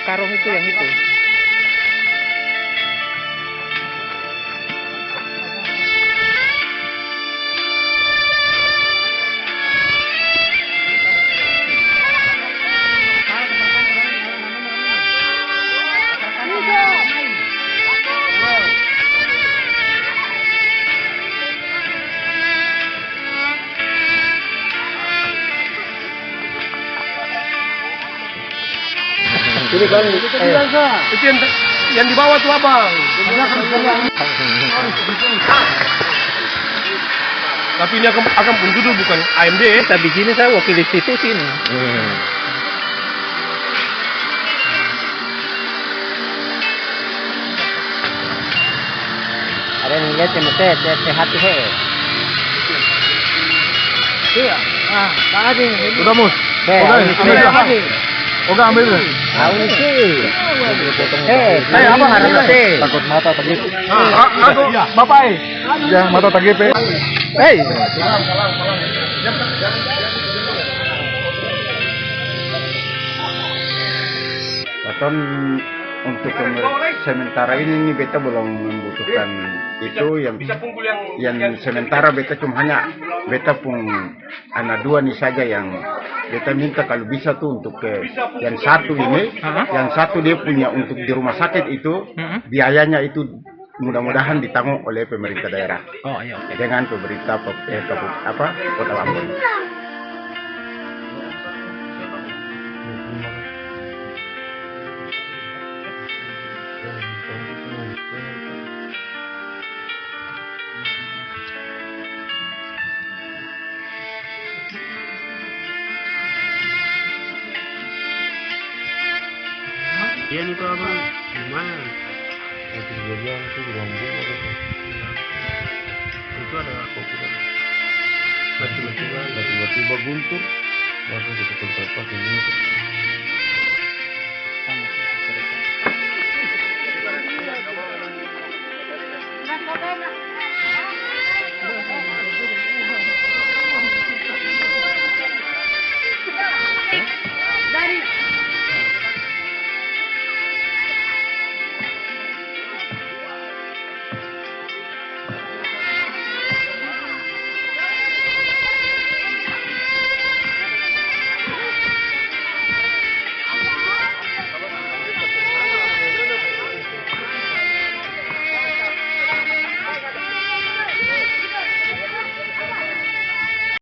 karung itu yang itu. Ini kan Itu yang di bawah tuh abang. Tapi ini akan penjudul bukan AMD. Tapi sini saya wakil institusi ini. ada yang lihat yang hati he. Iya. Ah, Pak Adi. Sudah mus. Oga ambil. Tahu sih. Apa harus sih? Takut mata tagipe. Aku bapak. Yang mata tagipe. Hei. Bahkan untuk sementara ini beta belum membutuhkan itu yang sementara beta cuma hanya beta pun anak dua nih saja yang beta minta kalau bisa tuh untuk yang satu ini, yang satu dia punya untuk di rumah sakit itu biayanya itu mudah-mudahan ditanggung oleh pemerintah daerah. Oh iya. Dengan pemerintah Kota Ambon. Iya nih Pak Abang, gimana? Kejadian itu di Lombok itu ada kopi kan? Tiba-tiba guntur, langsung kita tempat pakai guntur.